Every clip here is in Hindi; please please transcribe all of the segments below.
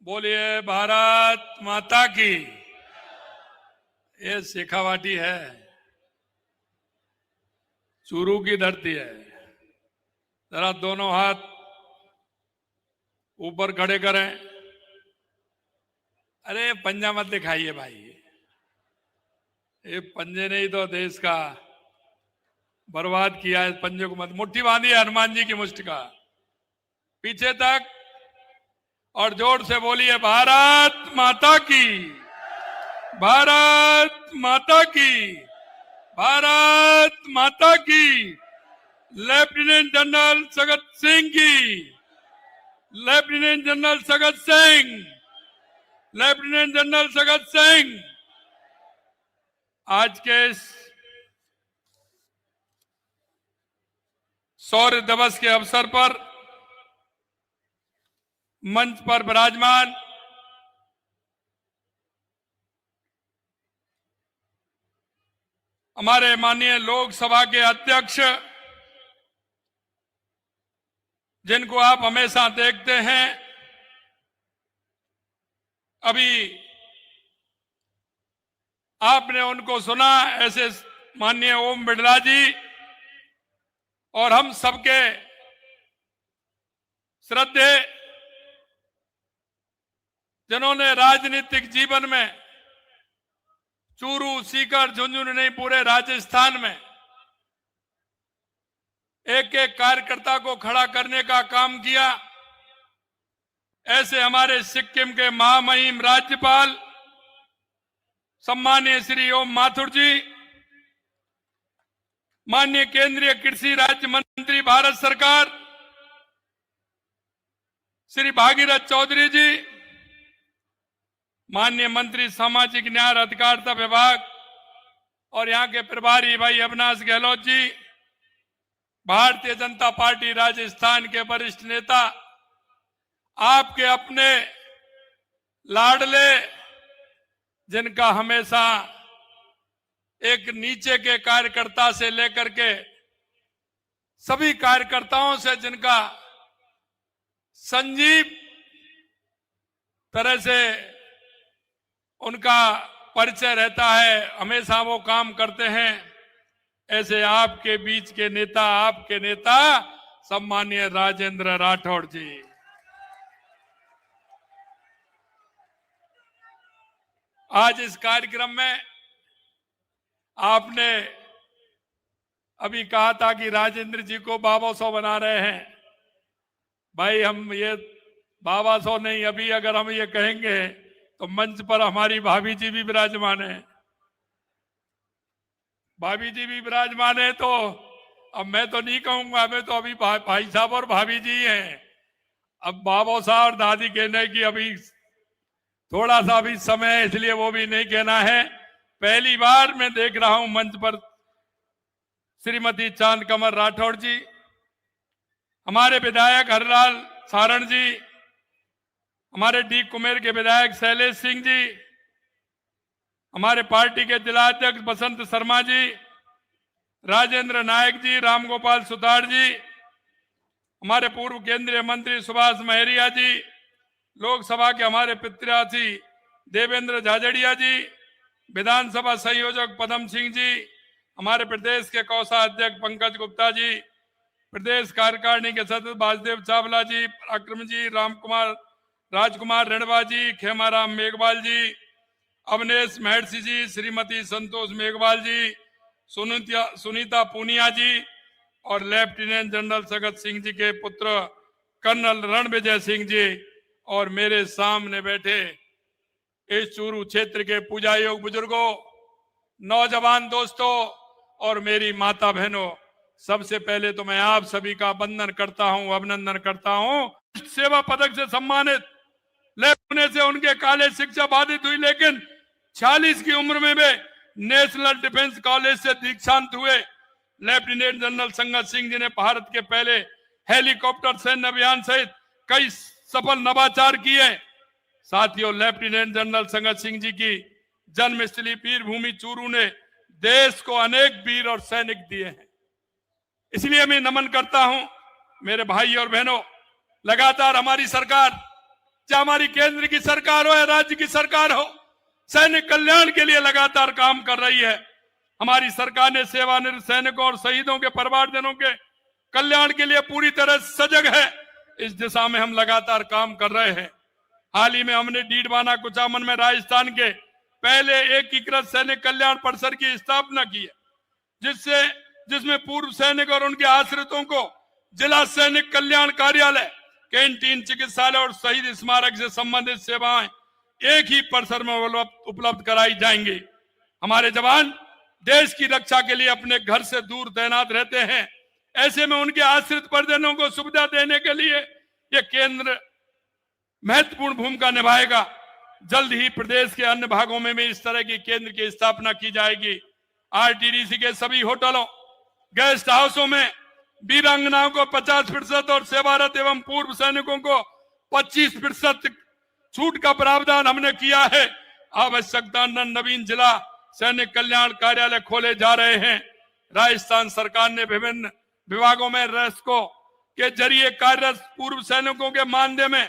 बोलिए भारत माता की। ये शेखावाटी है, चूरू की धरती है। जरा दोनों हाथ ऊपर खड़े करें। अरे पंजा मत दिखाइए भाई, ये पंजे ने ही तो देश का बर्बाद किया है। पंजे को मत, मुट्ठी बांधी है हनुमान जी की मुष्टि का पीछे तक, और जोर से बोलिए भारत माता की, भारत माता की, भारत माता की। लेफ्टिनेंट जनरल सगत सिंह की, lieutenant general Sagat Singh, lieutenant general Sagat Singh. आज के शौर्य दिवस के अवसर पर मंच पर विराजमान हमारे माननीय लोकसभा के अध्यक्ष, जिनको आप हमेशा देखते हैं, अभी आपने उनको सुना, ऐसे माननीय ओम बिड़ला जी, और हम सबके श्रद्धेय, जिन्होंने राजनीतिक जीवन में चूरू, सीकर, झुंझुनू नहीं पूरे राजस्थान में एक एक कार्यकर्ता को खड़ा करने का काम किया। ऐसे हमारे सिक्किम के महामहिम राज्यपाल सम्मानीय श्री ओम माथुर जी, माननीय केंद्रीय कृषि राज्य मंत्री भारत सरकार श्री भागीरथ चौधरी जी, माननीय मंत्री सामाजिक न्याय और अधिकारिता विभाग और यहां के प्रभारी भाई अविनाश गहलोत जी, भारतीय जनता पार्टी राजस्थान के वरिष्ठ नेता, आपके अपने लाडले, जिनका हमेशा एक नीचे के कार्यकर्ता से लेकर के सभी कार्यकर्ताओं से जिनका संजीव तरह से उनका परिचय रहता है, हमेशा वो काम करते हैं। ऐसे आपके बीच के नेता, आपके नेता सम्मानीय राजेंद्र राठौड़ जी, आज इस कार्यक्रम में आपने अभी कहा था कि राजेंद्र जी को बाबा सौ बना रहे हैं। भाई हम ये बाबा सौ नहीं, अभी अगर हम ये कहेंगे तो मंच पर हमारी भाभी जी भी विराजमान है, भाभी जी भी विराजमान है, तो अब मैं तो नहीं कहूंगा, मैं तो अभी भाई साहब और भाभी जी हैं। अब बाबा साहब और दादी कहने की अभी थोड़ा सा भी समय है, इसलिए वो भी नहीं कहना है। पहली बार मैं देख रहा हूं मंच पर श्रीमती चांद कमर राठौड़ जी, हमारे विधायक हरलाल सारण जी, हमारे डी कुमेर के विधायक शैलेश सिंह जी, हमारे पार्टी के जिला अध्यक्ष बसंत शर्मा जी, राजेंद्र नायक जी, रामगोपाल सुतार जी, हमारे पूर्व केंद्रीय मंत्री सुभाष महरिया जी, लोकसभा के हमारे प्रत्याशी देवेंद्र झाझड़िया जी, विधानसभा संयोजक पदम सिंह जी, हमारे प्रदेश के कोषाध्यक्ष पंकज गुप्ता जी, प्रदेश कार्यकारिणी के सदस्य वासुदेव चावला जी, पराक्रम जी, राजकुमार रेणवा जी, खेमाराम मेघवाल जी, अवनेश महर्षि जी, श्रीमती संतोष मेघवाल जी, सुनीता पूनिया जी, और लेफ्टिनेंट जनरल सगत सिंह जी के पुत्र कर्नल रणविजय सिंह जी, और मेरे सामने बैठे इस चूरू क्षेत्र के पूजा योग बुजुर्गों, नौजवान दोस्तों और मेरी माता बहनों, सबसे पहले तो मैं आप सभी का वंदन करता हूं, अभिनंदन करता हूं। सेवा पदक से सम्मानित होने से उनके कॉलेज शिक्षा बाधित हुई, लेकिन 46 की उम्र में वे नेशनल डिफेंस कॉलेज से दीक्षांत हुए। लेफ्टिनेंट जनरल संगत सिंह जी ने भारत के पहले हेलीकॉप्टर सैन्य अभियान सहित कई सफल नवाचार किए। साथियों, लेफ्टिनेंट जनरल संगत सिंह जी की जन्मस्थली वीर भूमि चूरू ने देश को अनेक वीर और सैनिक दिए हैं, इसलिए मैं नमन करता हूं। मेरे भाई और बहनों, लगातार हमारी सरकार चाहे हमारी केंद्र की सरकार हो या राज्य की सरकार हो, सैनिक कल्याण के लिए लगातार काम कर रही है। हमारी सरकार ने सेवानिवृत्त सैनिकों और शहीदों के परिवारजनों के कल्याण के लिए पूरी तरह सजग है। इस दिशा में हम लगातार काम कर रहे हैं। हाल ही में हमने डीडवाना कुचामन में राजस्थान के पहले एकीकृत सैनिक कल्याण परिसर की स्थापना की है, जिसमें पूर्व सैनिक और उनके आश्रितों को जिला सैनिक कल्याण कार्यालय, कैंटीन, चिकित्सालय और शहीद स्मारक से संबंधित सेवाएं एक ही परिसर में उपलब्ध कराई जाएंगी। हमारे जवान देश की रक्षा के लिए अपने घर से दूर तैनात रहते हैं। ऐसे में उनके आश्रित परिजनों को सुविधा देने के लिए यह केंद्र महत्वपूर्ण भूमिका निभाएगा। जल्द ही प्रदेश के अन्य भागों में भी इस तरह की केंद्र की स्थापना की जाएगी। आरटीडीसी के सभी होटलों, गेस्ट हाउसों में वीरांगनाओं को 50% और सेवारत एवं पूर्व सैनिकों को 25% छूट का प्रावधान हमने किया है। आवश्यकता नवीन जिला सैनिक कल्याण कार्यालय खोले जा रहे हैं। राजस्थान सरकार ने विभिन्न विभागों में रेस्को के जरिए कार्यरत पूर्व सैनिकों के मानदेय में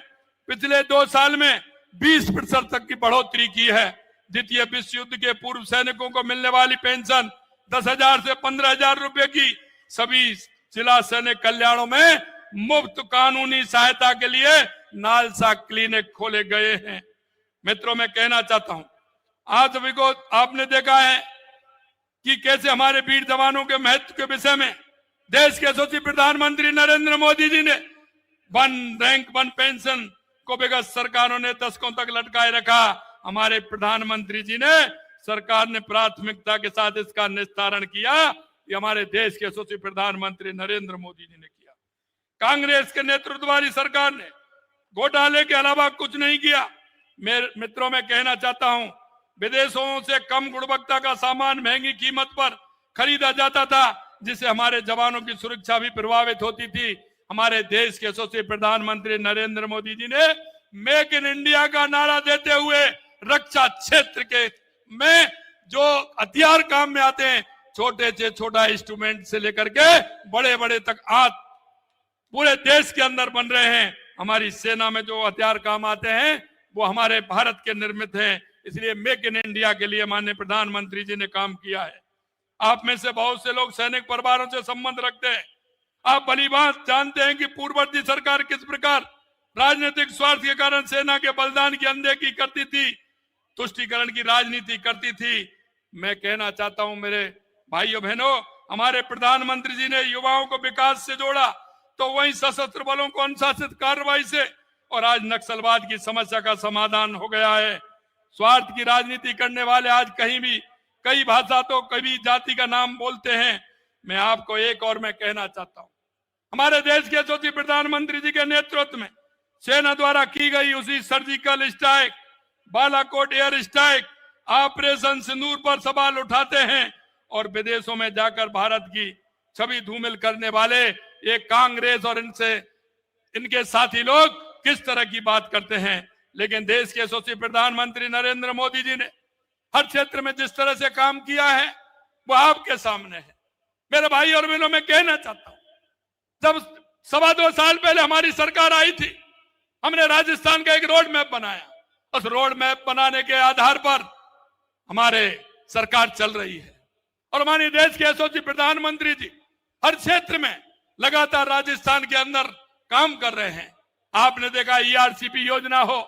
पिछले 2 साल में 20% तक की बढ़ोतरी की है। द्वितीय विश्व युद्ध के पूर्व सैनिकों को मिलने वाली पेंशन 10,000 से 15,000 रुपए की सभी जिला सैनिक कल्याणों में मुफ्त कानूनी सहायता के लिए नालसा क्लिनिक खोले गए हैं। मित्रों, मैं कहना चाहता हूं, आज सभी को आपने देखा है कि कैसे हमारे वीर जवानों के महत्व के विषय में देश के यशस्वी प्रधानमंत्री नरेंद्र मोदी जी ने 1 रैंक 1 पेंशन को विगत सरकारों ने दशकों तक लटकाए रखा। हमारे प्रधानमंत्री जी ने, सरकार ने प्राथमिकता के साथ इसका निस्तारण किया। ये हमारे देश के यशस्वी प्रधानमंत्री नरेंद्र मोदी जी ने किया। कांग्रेस के नेतृत्व वाली सरकार ने घोटाले के अलावा कुछ नहीं किया। मित्रों, मैं कहना चाहता हूं, विदेशों से कम गुणवत्ता का सामान महंगी कीमत पर खरीदा जाता था, जिससे हमारे जवानों की सुरक्षा भी प्रभावित होती थी। हमारे देश के यशस्वी प्रधानमंत्री नरेंद्र मोदी जी ने मेक इन इंडिया का नारा देते हुए रक्षा क्षेत्र के में जो हथियार काम में आते हैं, छोटे से छोटा इंस्ट्रूमेंट से लेकर के बड़े बड़े तक आज पूरे देश के अंदर बन रहे हैं। हमारी सेना में जो हथियार काम आते हैं वो हमारे भारत के निर्मित हैं। इसलिए मेक इन इंडिया के लिए माननीय प्रधानमंत्री जी ने काम किया है। आप में से बहुत से लोग सैनिक परिवारों से संबंध रखते हैं। आप भली बात जानते हैं कि पूर्ववर्ती सरकार किस प्रकार राजनीतिक स्वार्थ के कारण सेना के बलिदान की अनदेखी करती थी, तुष्टीकरण की राजनीति करती थी। मैं कहना चाहता हूं मेरे भाइयों बहनों, हमारे प्रधानमंत्री जी ने युवाओं को विकास से जोड़ा, तो वहीं सशस्त्र बलों को अनुशासित कार्रवाई से, और आज नक्सलवाद की समस्या का समाधान हो गया है। स्वार्थ की राजनीति करने वाले आज कहीं भी कई भाषा तो कभी जाति का नाम बोलते हैं। मैं आपको एक और मैं कहना चाहता हूं, हमारे देश के यशस्वी प्रधानमंत्री जी के नेतृत्व में सेना द्वारा की गई उसी surgical strike, Balakot air strike, operation Sindoor पर सवाल उठाते हैं और विदेशों में जाकर भारत की छवि धूमिल करने वाले ये कांग्रेस और इनके साथी लोग किस तरह की बात करते हैं। लेकिन देश के यशस्वी प्रधानमंत्री नरेंद्र मोदी जी ने हर क्षेत्र में जिस तरह से काम किया है वो आपके सामने है। मेरे भाई और बहनों, मैं कहना चाहता हूं, जब 2.25 साल पहले हमारी सरकार आई थी, हमने राजस्थान का एक रोड मैप बनाया। उस रोड मैप बनाने के आधार पर हमारे सरकार चल रही है और हमारे देश के यशस्वी प्रधानमंत्री जी हर क्षेत्र में लगातार राजस्थान के अंदर काम कर रहे हैं। आपने देखा ERCP योजना हो,